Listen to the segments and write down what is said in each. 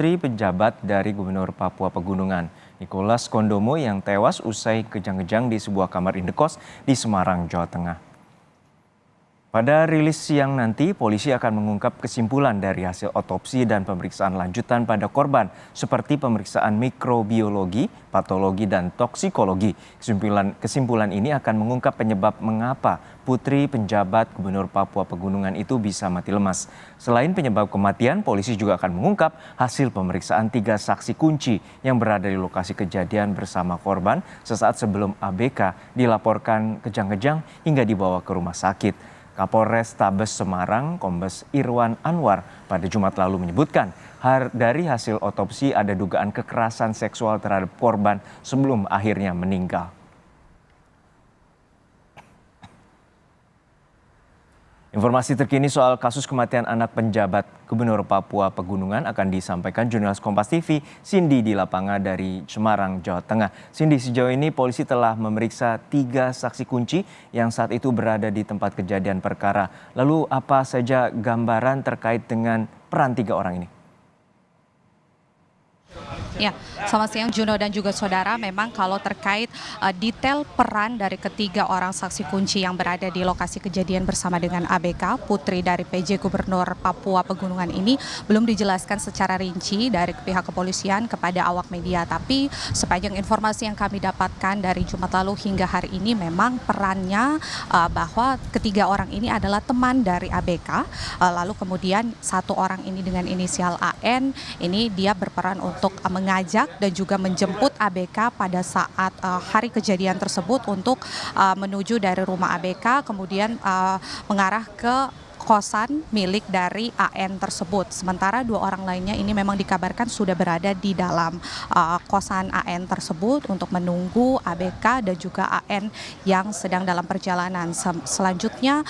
Tri pejabat dari Gubernur Papua Pegunungan, Nicholas Kondomo yang tewas usai kejang-kejang di sebuah kamar indekos di Semarang, Jawa Tengah. Pada rilis siang nanti, polisi akan mengungkap kesimpulan dari hasil otopsi dan pemeriksaan lanjutan pada korban, seperti pemeriksaan mikrobiologi, patologi, dan toksikologi. Kesimpulan ini akan mengungkap penyebab mengapa putri penjabat Gubernur Papua Pegunungan itu bisa mati lemas. Selain penyebab kematian, polisi juga akan mengungkap hasil pemeriksaan 3 saksi kunci yang berada di lokasi kejadian bersama korban sesaat sebelum ABK dilaporkan kejang-kejang hingga dibawa ke rumah sakit. Kapolres Tabes Semarang, Kombes Irwan Anwar, pada Jumat lalu menyebutkan dari hasil otopsi ada dugaan kekerasan seksual terhadap korban sebelum akhirnya meninggal. Informasi terkini soal kasus kematian anak penjabat Gubernur Papua Pegunungan akan disampaikan jurnalis Kompas TV Cindy di lapangan dari Semarang, Jawa Tengah. Cindy, sejauh ini polisi telah memeriksa 3 saksi kunci yang saat itu berada di tempat kejadian perkara. Lalu apa saja gambaran terkait dengan peran 3 orang ini? Ya, selamat siang Juno dan juga saudara. Memang kalau terkait detail peran dari ketiga orang saksi kunci yang berada di lokasi kejadian bersama dengan ABK, putri dari PJ Gubernur Papua Pegunungan ini belum dijelaskan secara rinci dari pihak kepolisian kepada awak media. Tapi sepanjang informasi yang kami dapatkan dari Jumat lalu hingga hari ini memang perannya bahwa ketiga orang ini adalah teman dari ABK. Lalu kemudian satu orang ini dengan inisial AN, ini dia berperan untuk mengajak dan juga menjemput ABK pada saat hari kejadian tersebut untuk menuju dari rumah ABK kemudian mengarah ke kosan milik dari AN tersebut. Sementara 2 orang lainnya ini memang dikabarkan sudah berada di dalam kosan AN tersebut untuk menunggu ABK dan juga AN yang sedang dalam perjalanan. Selanjutnya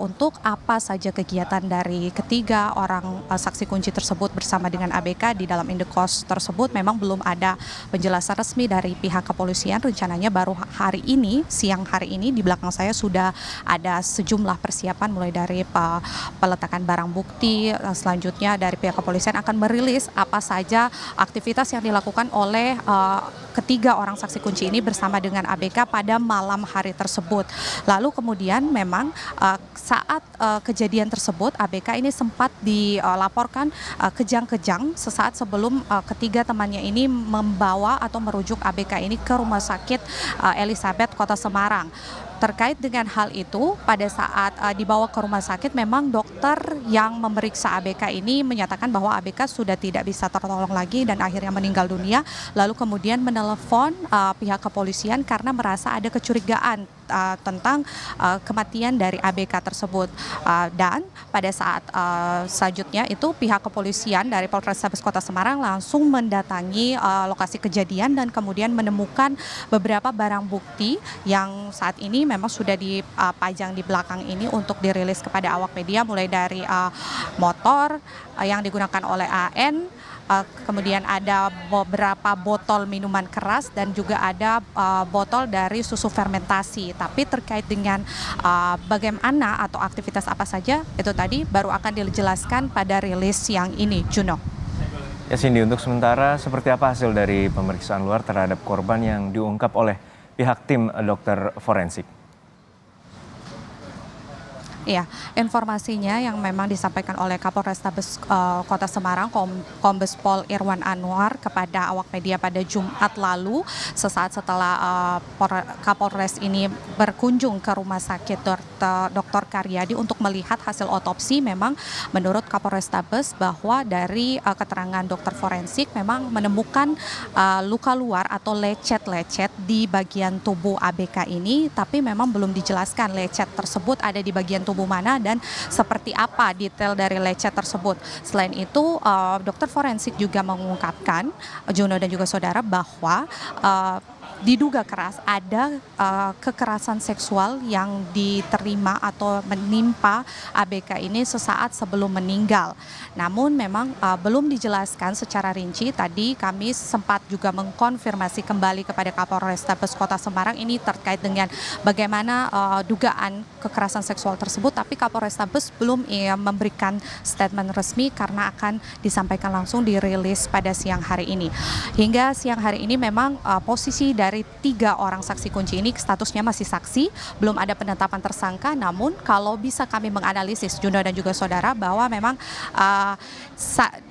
untuk apa saja kegiatan dari ketiga orang saksi kunci tersebut bersama dengan ABK di dalam indekos tersebut memang belum ada penjelasan resmi dari pihak kepolisian. Rencananya baru hari ini, siang hari ini di belakang saya sudah ada sejumlah persiapan mulai dari peletakan barang bukti. Selanjutnya dari pihak kepolisian akan merilis apa saja aktivitas yang dilakukan oleh ketiga orang saksi kunci ini bersama dengan ABK pada malam hari tersebut. Lalu kemudian memang saat kejadian tersebut ABK ini sempat dilaporkan kejang-kejang sesaat sebelum ketiga temannya ini membawa atau merujuk ABK ini ke Rumah Sakit Elizabeth Kota Semarang. Terkait dengan hal itu, pada saat dibawa ke rumah sakit, memang dokter yang memeriksa ABK ini menyatakan bahwa ABK sudah tidak bisa tertolong lagi dan akhirnya meninggal dunia. Lalu kemudian menelepon pihak kepolisian karena merasa ada kecurigaan tentang kematian dari ABK tersebut. Dan pada saat selanjutnya itu pihak kepolisian dari Polrestabes Kota Semarang langsung mendatangi lokasi kejadian dan kemudian menemukan beberapa barang bukti yang saat ini memang sudah dipajang di belakang ini untuk dirilis kepada awak media, mulai dari motor yang digunakan oleh AN, kemudian ada beberapa botol minuman keras dan juga ada botol dari susu fermentasi. Tapi terkait dengan bagaimana atau aktivitas apa saja itu tadi baru akan dijelaskan pada rilis yang ini, Juno. Ya Cindy, untuk sementara seperti apa hasil dari pemeriksaan luar terhadap korban yang diungkap oleh pihak tim dokter forensik? Iya, informasinya yang memang disampaikan oleh Kapolres Tabes Kota Semarang, Kombes Pol Irwan Anwar kepada awak media pada Jumat lalu, sesaat setelah Kapolres ini berkunjung ke Rumah Sakit Dr. Karyadi untuk melihat hasil otopsi. Memang menurut Kapolres Tabes bahwa dari keterangan dokter forensik memang menemukan luka luar atau lecet-lecet di bagian tubuh ABK ini, tapi memang belum dijelaskan lecet tersebut ada di bagian tubuh mana dan seperti apa detail dari lecet tersebut. Selain itu, dokter forensik juga mengungkapkan, Juno dan juga saudara, bahwa diduga keras ada kekerasan seksual yang diterima atau menimpa ABK ini sesaat sebelum meninggal. Namun memang belum dijelaskan secara rinci. Tadi kami sempat juga mengkonfirmasi kembali kepada Kapolrestabes Kota Semarang ini terkait dengan bagaimana dugaan kekerasan seksual tersebut, tapi Kapolrestabes belum memberikan statement resmi karena akan disampaikan langsung dirilis pada siang hari ini. Hingga siang hari ini memang posisi dari 3 orang saksi kunci ini statusnya masih saksi, belum ada penetapan tersangka. Namun kalau bisa kami menganalisis Juno dan juga saudara bahwa memang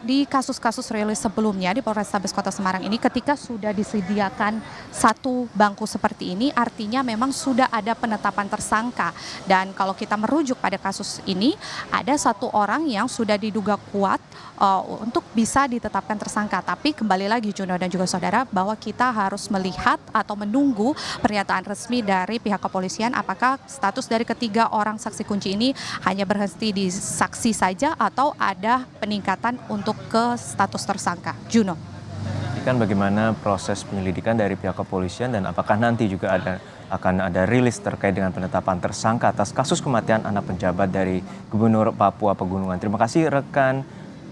di kasus-kasus rilis sebelumnya di Polrestabes Kota Semarang ini ketika sudah disediakan satu bangku seperti ini artinya memang sudah ada penetapan tersangka. Dan kalau kita merujuk pada kasus ini ada satu orang yang sudah diduga kuat untuk bisa ditetapkan tersangka. Tapi kembali lagi Juno dan juga saudara bahwa kita harus melihat atau menunggu pernyataan resmi dari pihak kepolisian apakah status dari ketiga orang saksi kunci ini hanya berhenti di saksi saja atau ada peningkatan untuk ke status tersangka. Juno. Kan bagaimana proses penyelidikan dari pihak kepolisian dan apakah nanti juga akan ada rilis terkait dengan penetapan tersangka atas kasus kematian anak pejabat dari Gubernur Papua Pegunungan. Terima kasih rekan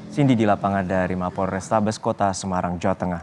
Cindy di lapangan dari Mapolrestabes Kota Semarang, Jawa Tengah.